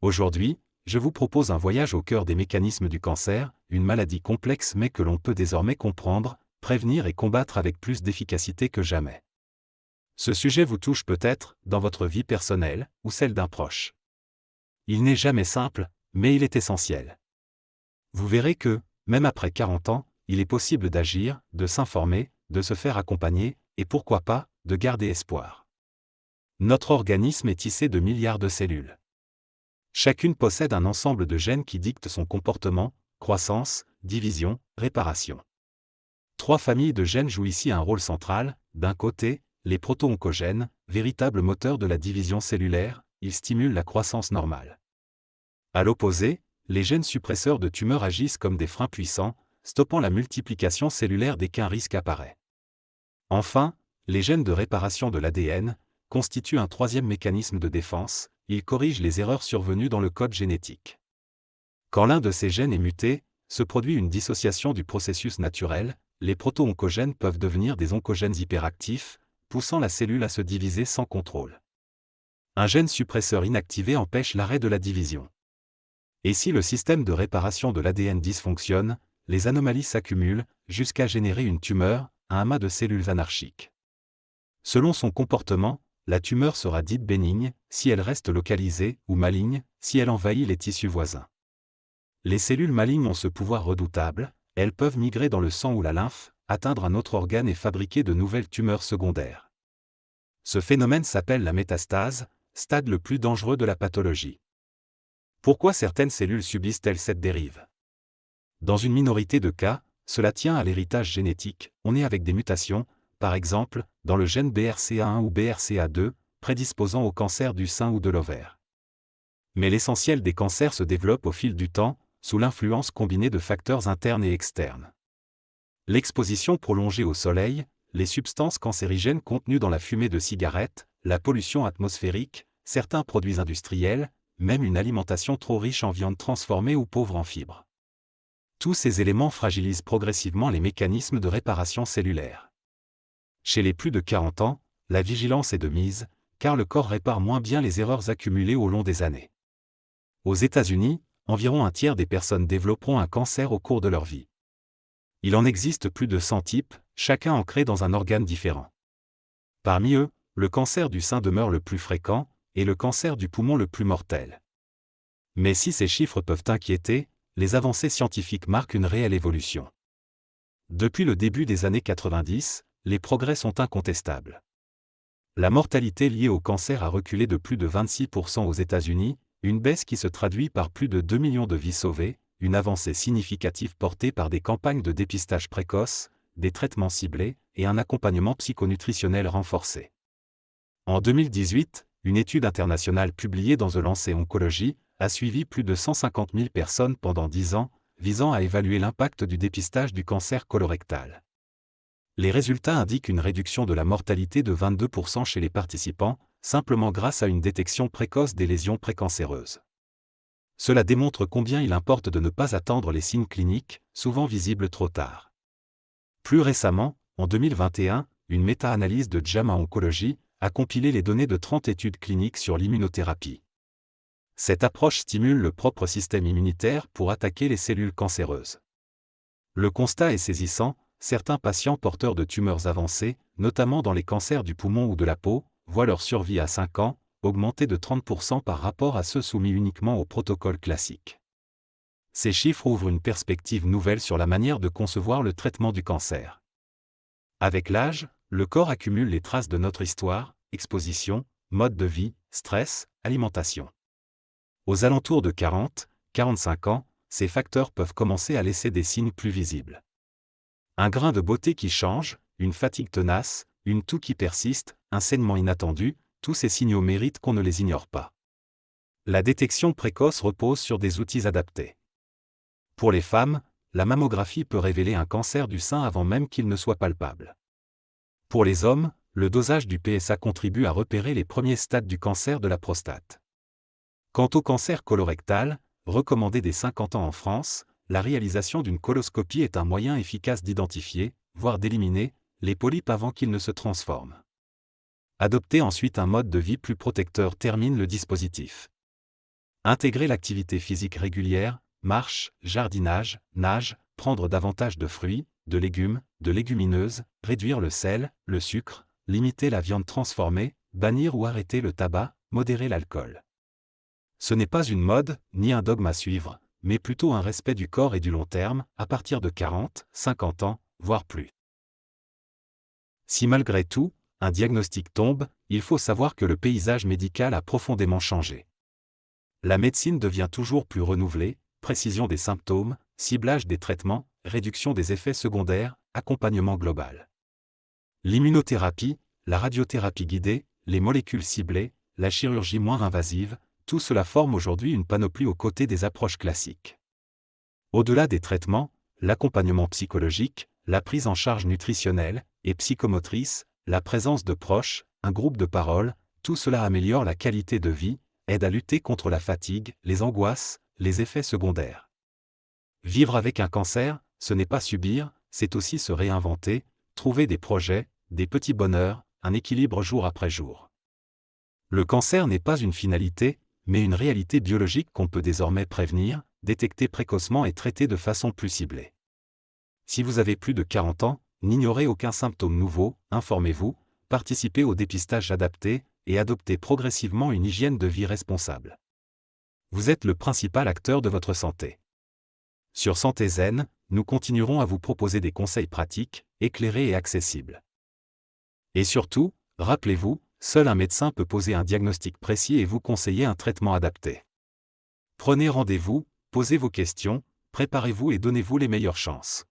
Aujourd'hui, je vous propose un voyage au cœur des mécanismes du cancer, une maladie complexe mais que l'on peut désormais comprendre, prévenir et combattre avec plus d'efficacité que jamais. Ce sujet vous touche peut-être, dans votre vie personnelle, ou celle d'un proche. Il n'est jamais simple, mais il est essentiel. Vous verrez que, même après 40 ans, il est possible d'agir, de s'informer, de se faire accompagner, et pourquoi pas, de garder espoir. Notre organisme est tissé de milliards de cellules. Chacune possède un ensemble de gènes qui dictent son comportement, croissance, division, réparation. 3 familles de gènes jouent ici un rôle central. D'un côté, les proto-oncogènes, véritables moteurs de la division cellulaire, ils stimulent la croissance normale. À l'opposé, les gènes suppresseurs de tumeurs agissent comme des freins puissants, stoppant la multiplication cellulaire dès qu'un risque apparaît. Enfin, les gènes de réparation de l'ADN constituent un troisième mécanisme de défense, ils corrigent les erreurs survenues dans le code génétique. Quand l'un de ces gènes est muté, se produit une dissociation du processus naturel, les proto-oncogènes peuvent devenir des oncogènes hyperactifs, poussant la cellule à se diviser sans contrôle. Un gène suppresseur inactivé empêche l'arrêt de la division. Et si le système de réparation de l'ADN dysfonctionne, les anomalies s'accumulent, jusqu'à générer une tumeur, un amas de cellules anarchiques. Selon son comportement, la tumeur sera dite bénigne, si elle reste localisée, ou maligne, si elle envahit les tissus voisins. Les cellules malignes ont ce pouvoir redoutable, elles peuvent migrer dans le sang ou la lymphe, atteindre un autre organe et fabriquer de nouvelles tumeurs secondaires. Ce phénomène s'appelle la métastase, stade le plus dangereux de la pathologie. Pourquoi certaines cellules subissent-elles cette dérive? Dans une minorité de cas, cela tient à l'héritage génétique, on est avec des mutations, par exemple, dans le gène BRCA1 ou BRCA2, prédisposant au cancer du sein ou de l'ovaire. Mais l'essentiel des cancers se développe au fil du temps, sous l'influence combinée de facteurs internes et externes. L'exposition prolongée au soleil, les substances cancérigènes contenues dans la fumée de cigarettes, la pollution atmosphérique, certains produits industriels, même une alimentation trop riche en viande transformée ou pauvre en fibres. Tous ces éléments fragilisent progressivement les mécanismes de réparation cellulaire. Chez les plus de 40 ans, la vigilance est de mise, car le corps répare moins bien les erreurs accumulées au long des années. Aux États-Unis, environ un tiers des personnes développeront un cancer au cours de leur vie. Il en existe plus de 100 types, chacun ancré dans un organe différent. Parmi eux, le cancer du sein demeure le plus fréquent, et le cancer du poumon le plus mortel. Mais si ces chiffres peuvent inquiéter, les avancées scientifiques marquent une réelle évolution. Depuis le début des années 90, les progrès sont incontestables. La mortalité liée au cancer a reculé de plus de 26% aux États-Unis, une baisse qui se traduit par plus de 2 millions de vies sauvées, une avancée significative portée par des campagnes de dépistage précoce, des traitements ciblés et un accompagnement psychonutritionnel renforcé. En 2018, une étude internationale publiée dans The Lancet Oncology a suivi plus de 150 000 personnes pendant 10 ans, visant à évaluer l'impact du dépistage du cancer colorectal. Les résultats indiquent une réduction de la mortalité de 22% chez les participants, simplement grâce à une détection précoce des lésions précancéreuses. Cela démontre combien il importe de ne pas attendre les signes cliniques, souvent visibles trop tard. Plus récemment, en 2021, une méta-analyse de JAMA Oncology a compilé les données de 30 études cliniques sur l'immunothérapie. Cette approche stimule le propre système immunitaire pour attaquer les cellules cancéreuses. Le constat est saisissant, certains patients porteurs de tumeurs avancées, notamment dans les cancers du poumon ou de la peau, voient leur survie à 5 ans, augmenter de 30% par rapport à ceux soumis uniquement au protocole classique. Ces chiffres ouvrent une perspective nouvelle sur la manière de concevoir le traitement du cancer. Avec l'âge, le corps accumule les traces de notre histoire, exposition, mode de vie, stress, alimentation. Aux alentours de 40-45 ans, ces facteurs peuvent commencer à laisser des signes plus visibles. Un grain de beauté qui change, une fatigue tenace, une toux qui persiste, un saignement inattendu, tous ces signaux méritent qu'on ne les ignore pas. La détection précoce repose sur des outils adaptés. Pour les femmes, la mammographie peut révéler un cancer du sein avant même qu'il ne soit palpable. Pour les hommes, le dosage du PSA contribue à repérer les premiers stades du cancer de la prostate. Quant au cancer colorectal, recommandé dès 50 ans en France, la réalisation d'une coloscopie est un moyen efficace d'identifier, voire d'éliminer, les polypes avant qu'ils ne se transforment. Adopter ensuite un mode de vie plus protecteur termine le dispositif. Intégrer l'activité physique régulière, marche, jardinage, nage, prendre davantage de fruits, de légumes, de légumineuses, réduire le sel, le sucre, limiter la viande transformée, bannir ou arrêter le tabac, modérer l'alcool. Ce n'est pas une mode, ni un dogme à suivre, mais plutôt un respect du corps et du long terme, à partir de 40, 50 ans, voire plus. Si malgré tout, un diagnostic tombe, il faut savoir que le paysage médical a profondément changé. La médecine devient toujours plus renouvelée, précision des symptômes, ciblage des traitements, réduction des effets secondaires, accompagnement global. L'immunothérapie, la radiothérapie guidée, les molécules ciblées, la chirurgie moins invasive, tout cela forme aujourd'hui une panoplie aux côtés des approches classiques. Au-delà des traitements, l'accompagnement psychologique, la prise en charge nutritionnelle et psychomotrice, la présence de proches, un groupe de parole, tout cela améliore la qualité de vie, aide à lutter contre la fatigue, les angoisses, les effets secondaires. Vivre avec un cancer, ce n'est pas subir, c'est aussi se réinventer, trouver des projets, des petits bonheurs, un équilibre jour après jour. Le cancer n'est pas une finalité, mais une réalité biologique qu'on peut désormais prévenir, détecter précocement et traiter de façon plus ciblée. Si vous avez plus de 40 ans, n'ignorez aucun symptôme nouveau, informez-vous, participez au dépistage adapté, et adoptez progressivement une hygiène de vie responsable. Vous êtes le principal acteur de votre santé. Sur Santé Zen, nous continuerons à vous proposer des conseils pratiques, éclairés et accessibles. Et surtout, rappelez-vous, seul un médecin peut poser un diagnostic précis et vous conseiller un traitement adapté. Prenez rendez-vous, posez vos questions, préparez-vous et donnez-vous les meilleures chances.